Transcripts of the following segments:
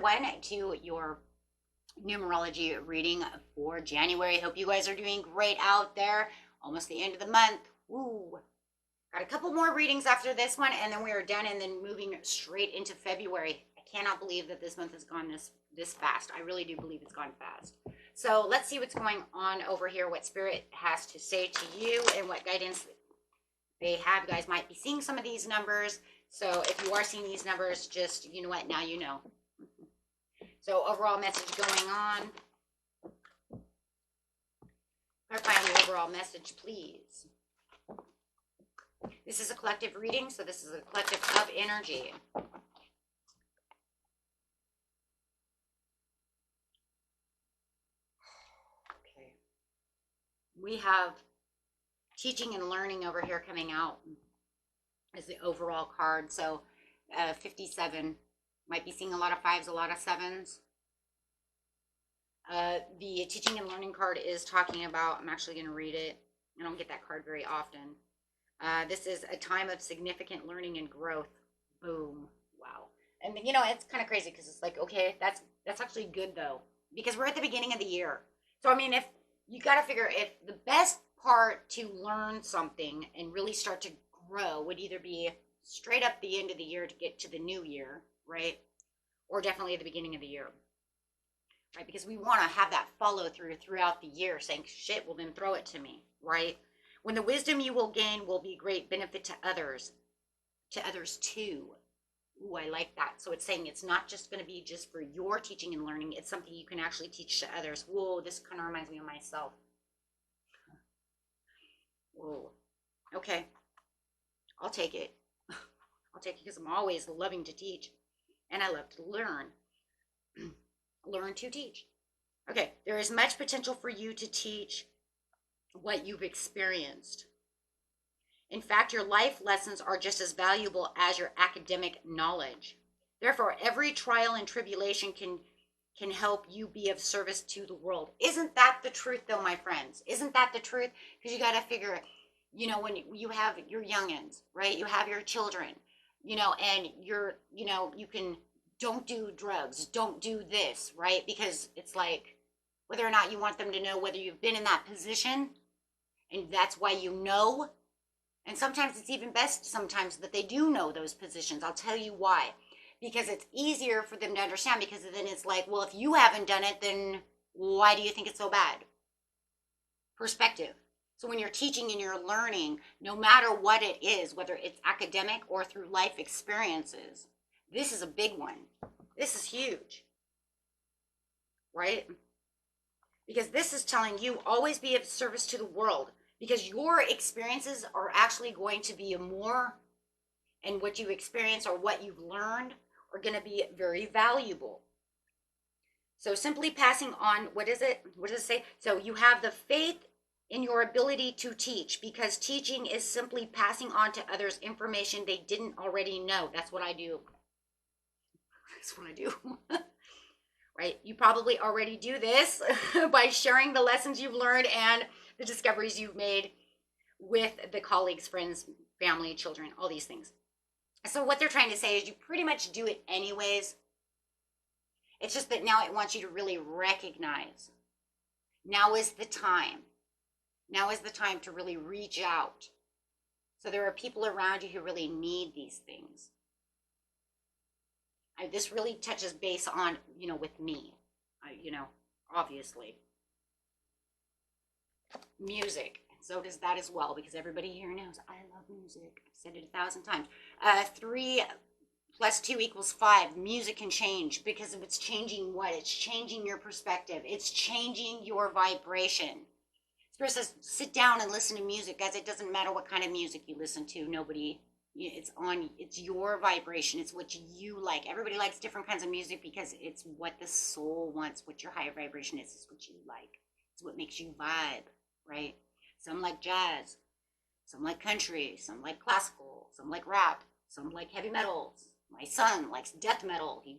everyone, to your numerology reading for January. Hope you guys are doing great out there. Almost the end of the month. Woo! Got a couple more readings after this one, and then we are done, and then moving straight into February. I cannot believe that this month has gone this fast. I really do believe it's gone fast. So let's see what's going on over here, what Spirit has to say to you, and what guidance they have. You guys might be seeing some of these numbers. So if you are seeing these numbers, just, you know what, now you know. So overall message going on. Clarify on the overall message, please. This is a collective reading, so this is a collective of energy. Okay. We have teaching and learning over here coming out as the overall card. So 57. Might be seeing a lot of fives, a lot of sevens. The teaching and learning card is talking about, I'm actually going to read it. I don't get that card very often. This is a time of significant learning and growth. Boom. Wow. And you know, it's kind of crazy because it's like, okay, that's actually good though, because we're at the beginning of the year. So I mean, if you got to figure, if the best part to learn something and really start to grow would either be straight up the end of the year to get to the new year, right? Or definitely at the beginning of the year, right? Because we want to have that follow through throughout the year, saying, shit, well then throw it to me, right? When the wisdom you will gain will be great benefit to others too. Ooh, I like that. So it's saying it's not just going to be just for your teaching and learning. It's something you can actually teach to others. Whoa, this kind of reminds me of myself. Whoa. Okay. I'll take it. I'll take it because I'm always loving to teach. And I love to learn. Learn to teach. Okay, there is much potential for you to teach what you've experienced. In fact, your life lessons are just as valuable as your academic knowledge. Therefore, every trial and tribulation can help you be of service to the world. Isn't that the truth, though, my friends? Isn't that the truth? Because you got to figure, you know, when you have your youngins, right? You have your children, you know, and you can, don't do drugs, don't do this, right? Because it's like, whether or not you want them to know whether you've been in that position, and that's why you know. And sometimes it's even best sometimes that they do know those positions. I'll tell you why. Because it's easier for them to understand, because then it's like, well, if you haven't done it, then why do you think it's so bad? Perspective. So when you're teaching and you're learning, no matter what it is, whether it's academic or through life experiences, this is a big one. This is huge. Right? Because this is telling you always be of service to the world, because your experiences are actually going to be more, and what you experience or what you've learned are going to be very valuable. So simply passing on, what does it say? So you have the faith in your ability to teach, because teaching is simply passing on to others information they didn't already know. That's what I do. That's what I do. Right? You probably already do this by sharing the lessons you've learned and the discoveries you've made with the colleagues, friends, family, children, all these things. So what they're trying to say is you pretty much do it anyways. It's just that now it wants you to really recognize. Now is the time. Now is the time to really reach out. So there are people around you who really need these things. This really touches base on, you know, with me, you know, obviously. Music. So does that as well, because everybody here knows I love music. I've said it 1,000 times. 3 + 2 = 5. Music can change, because if it's changing what? It's changing your perspective. It's changing your vibration. Spirit says, sit down and listen to music. Guys, it doesn't matter what kind of music you listen to. It's your vibration. It's what you like. Everybody likes different kinds of music because it's what the soul wants, what your higher vibration is. It's what you like. It's what makes you vibe, right? Some like jazz, some like country, some like classical, some like rap, some like heavy metal. My son likes death metal. He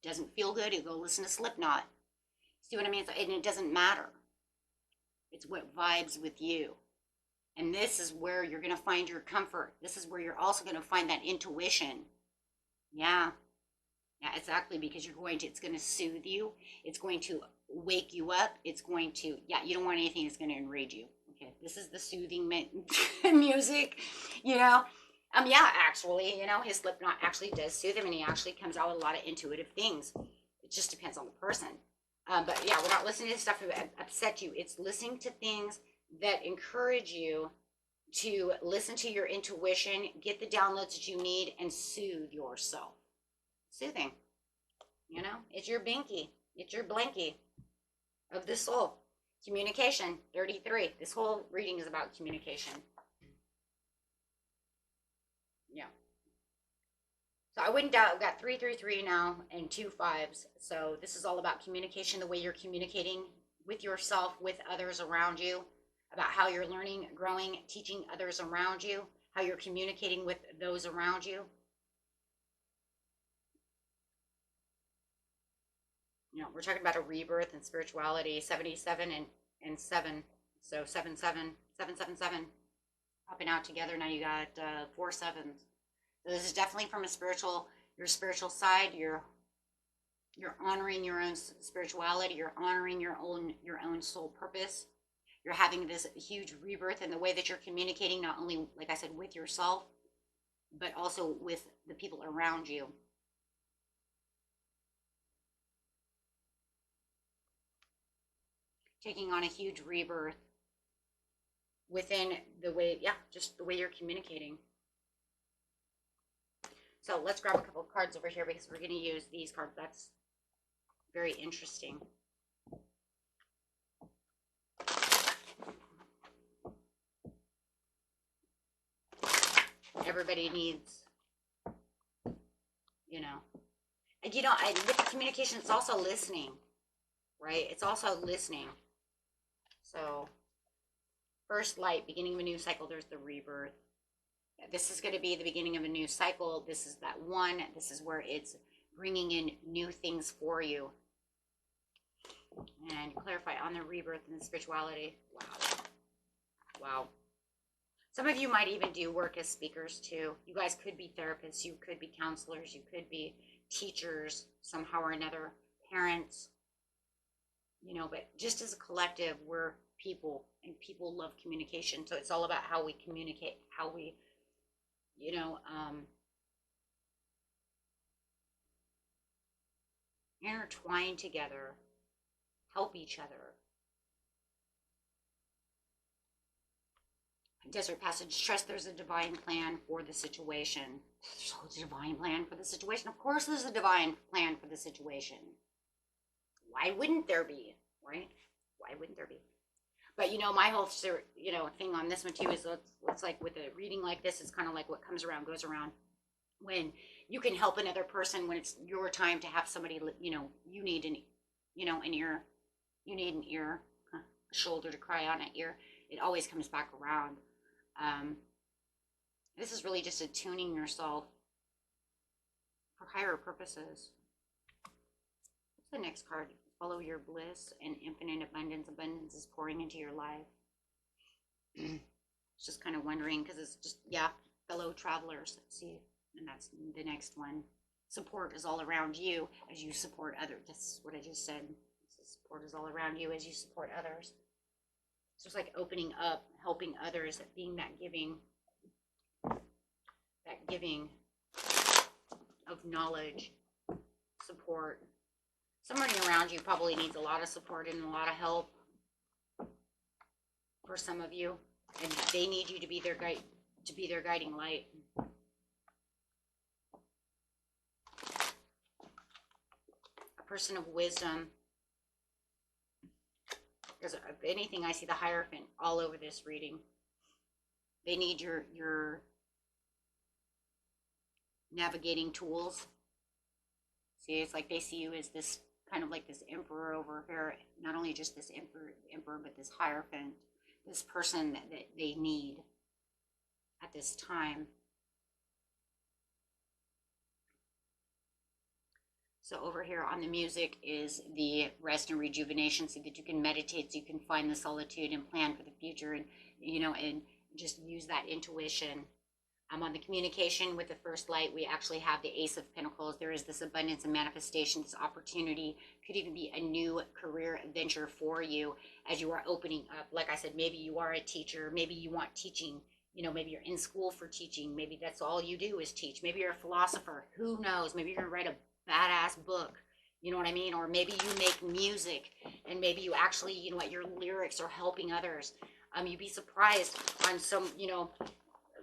doesn't feel good, he'll go listen to Slipknot. See what I mean? And it doesn't matter. It's what vibes with you. And this is where you're going to find your comfort. This is where you're also going to find that intuition. Yeah. Yeah, exactly, because it's going to soothe you. It's going to wake you up. It's going to, yeah, you don't want anything that's going to enrage you. Okay, this is the soothing music, you know. Yeah, actually, his Slipknot actually does soothe him, and he actually comes out with a lot of intuitive things. It just depends on the person. But yeah, we're not listening to stuff that upset you. It's listening to things that encourage you to listen to your intuition, get the downloads that you need, and soothe yourself. Soothing. It's your binky. It's your blankie of the soul. Communication, 33. This whole reading is about communication. Yeah. So I wouldn't doubt, I've got 333 now and 2 5s. So this is all about communication, the way you're communicating with yourself, with others around you, about how you're learning, growing, teaching others around you, how you're communicating with those around you. We're talking about a rebirth and spirituality, 77 and 7. So 7 7 popping out together. Now you got 4 7s. So this is definitely from your spiritual side. You're honoring your own spirituality. You're honoring your own soul purpose. You're having this huge rebirth in the way that you're communicating, not only, like I said, with yourself, but also with the people around you. Taking on a huge rebirth within the way, yeah, just the way you're communicating. So let's grab a couple of cards over here because we're going to use these cards. That's very interesting. Everybody needs, and with the communication, it's also listening, right? It's also listening. So first light, beginning of a new cycle, there's the rebirth. This is going to be the beginning of a new cycle. This is that one. This is where it's bringing in new things for you. And clarify on the rebirth and the spirituality. Wow. Some of you might even do work as speakers too. You guys could be therapists. You could be counselors. You could be teachers somehow or another. Parents. But just as a collective, we're people, and people love communication. So it's all about how we communicate, how we, intertwine together, help each other. Desert Passage, trust there's a divine plan for the situation. There's a divine plan for the situation. Of course there's a divine plan for the situation. Why wouldn't there be, right? Why wouldn't there be? But my whole thing on this one too is it's like with a reading like this, it's kind of like what comes around goes around. When you can help another person, when it's your time to have somebody, you need an ear, you need an ear, a shoulder to cry on, an ear. It always comes back around. This is really just attuning yourself for higher purposes. What's the next card? Follow your bliss and infinite abundance. Abundance is pouring into your life. It's just kind of wondering, because it's just, fellow travelers. Let's see. And that's the next one. Support is all around you as you support others. That's what I just said. Support is all around you as you support others. It's just like opening up, helping others, being that giving of knowledge, support. Somebody around you probably needs a lot of support and a lot of help for some of you, and they need you to be their guide, to be their guiding light. A person of wisdom. Because if anything, I see the Hierophant all over this reading. They need your navigating tools. See, it's like they see you as this kind of like this emperor over here. Not only just this emperor, but this Hierophant, this person that they need at this time. So over here on the music is the rest and rejuvenation, so that you can meditate, so you can find the solitude and plan for the future, and and just use that intuition. On the communication with the first light, we actually have the Ace of Pentacles. There is this abundance and manifestation, this opportunity. Could even be a new career adventure for you as you are opening up. Like I said, maybe you are a teacher. Maybe you want teaching. You know, maybe you're in school for teaching. Maybe that's all you do is teach. Maybe you're a philosopher. Who knows? Maybe you're going to write a badass book. You know what I mean? Or maybe you make music and maybe you actually, you know what, your lyrics are helping others. You'd be surprised on some, you know,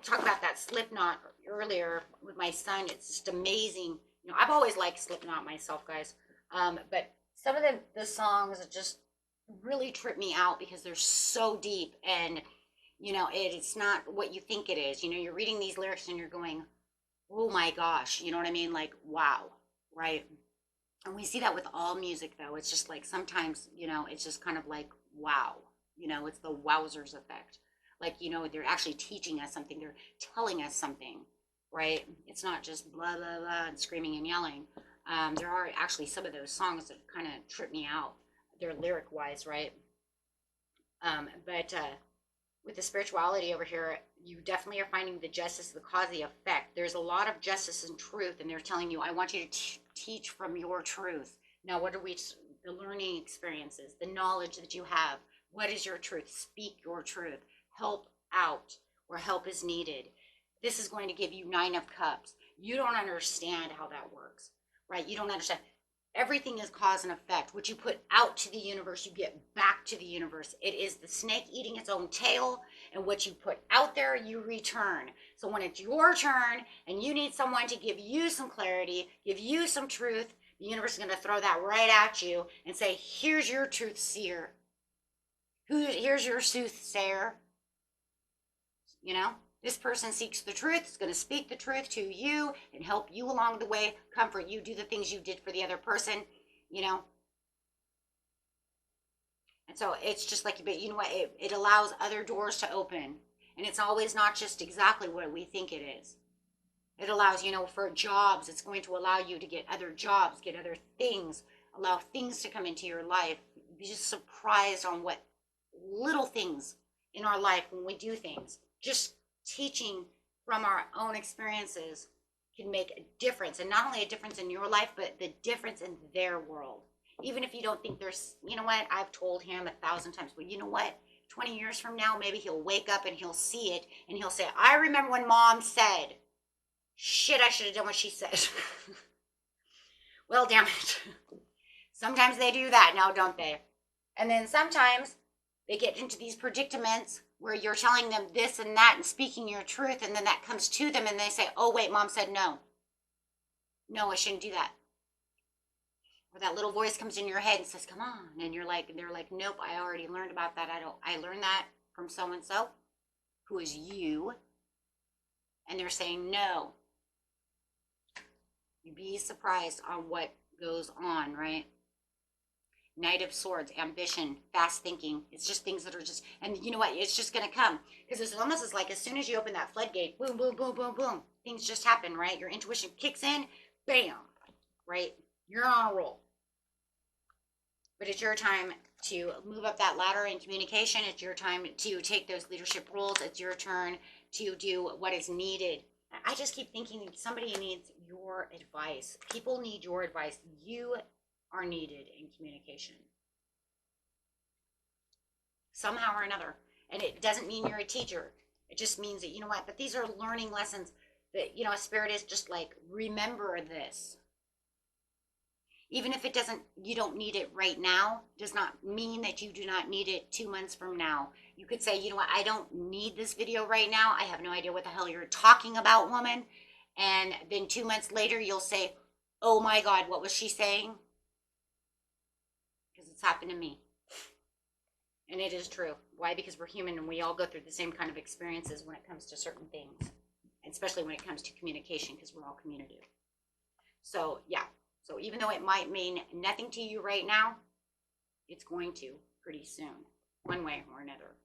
talk about that Slipknot earlier with my son. It's just amazing. You know, I've always liked Slipknot myself, guys. But some of the songs just really trip me out because they're so deep and, you know, it's not what you think it is. You know, you're reading these lyrics and you're going, oh my gosh, you know what I mean? Like, wow, right? And we see that with all music, though. It's just like sometimes, you know, it's just kind of like, wow, you know, it's the wowzers effect. Like, you know, they're actually teaching us something, they're telling us something, right? It's not just blah, blah, blah, and screaming and yelling. There are actually some of those songs that kind of trip me out. They're lyric wise, right? But with the spirituality over here, you definitely are finding the justice, the cause, the effect. There's a lot of justice and truth, and they're telling you, I want you to teach from your truth. Now, what are the learning experiences, the knowledge that you have? What is your truth? Speak your truth. Help out where help is needed. This is going to give you 9 of Cups. You don't understand how that works, right? You don't understand. Everything is cause and effect. What you put out to the universe, you get back to the universe. It is the snake eating its own tail, and what you put out there, you return. So when it's your turn and you need someone to give you some clarity, give you some truth, the universe is going to throw that right at you and say, here's your truth seer. Here's your soothsayer. You know, this person seeks the truth, is going to speak the truth to you and help you along the way, comfort you, do the things you did for the other person, you know. And so it's just like, but you know what, it allows other doors to open. And it's always not just exactly what we think it is. It allows, you know, for jobs, it's going to allow you to get other jobs, get other things, allow things to come into your life. Be just surprised on what little things in our life when we do things. Just teaching from our own experiences can make a difference, and not only a difference in your life, but the difference in their world. Even if you don't think there's, you know what, I've told him 1,000 times, but you know what, 20 years from now, maybe he'll wake up and he'll see it and he'll say, I remember when mom said, shit, I should have done what she said. Well, damn it. Sometimes they do that now, don't they? And then sometimes they get into these predicaments where you're telling them this and that and speaking your truth, and then that comes to them and they say, oh wait, mom said no. No, I shouldn't do that. Or that little voice comes in your head and says, come on. And they're like, nope, I already learned about that. I learned that from so-and-so, who is you. And they're saying no. You'd be surprised on what goes on, right? Knight of Swords, ambition, fast thinking. It's just things that are just, and you know what? It's just going to come. Because it's almost as like as soon as you open that floodgate, boom, boom, boom, boom, boom, things just happen, right? Your intuition kicks in, bam, right? You're on a roll. But it's your time to move up that ladder in communication. It's your time to take those leadership roles. It's your turn to do what is needed. I just keep thinking somebody needs your advice. People need your advice. You are needed in communication somehow or another. And it doesn't mean you're a teacher. It just means that, you know what, but these are learning lessons that, you know, a spirit is just like, remember this. Even if it doesn't, you don't need it right now, does not mean that you do not need it 2 months from now. You could say, you know what, I don't need this video right now. I have no idea what the hell you're talking about, woman. And then 2 months later, you'll say, oh my God, what was she saying? Because it's happened to me. And it is true. Why? Because we're human and we all go through the same kind of experiences when it comes to certain things. And especially when it comes to communication, because we're all communicative. So, yeah. So even though it might mean nothing to you right now, it's going to pretty soon, one way or another.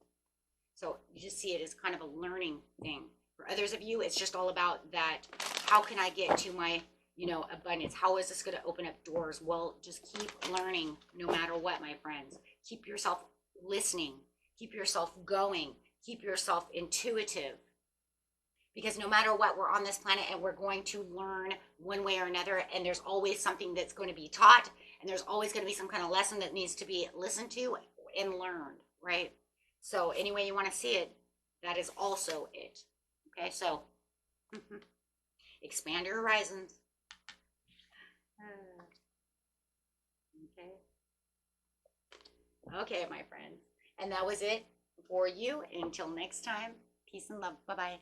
So you just see it as kind of a learning thing. For others of you, it's just all about that. How can I get to my, you know, abundance? How is this going to open up doors? Well, just keep learning no matter what, my friends. Keep yourself listening. Keep yourself going. Keep yourself intuitive. Because no matter what, we're on this planet and we're going to learn one way or another. And there's always something that's going to be taught. And there's always going to be some kind of lesson that needs to be listened to and learned, right? So any way you want to see it, that is also it. Okay, so expand your horizons. Okay. Okay, my friends. And that was it for you. Until next time, peace and love. Bye-bye.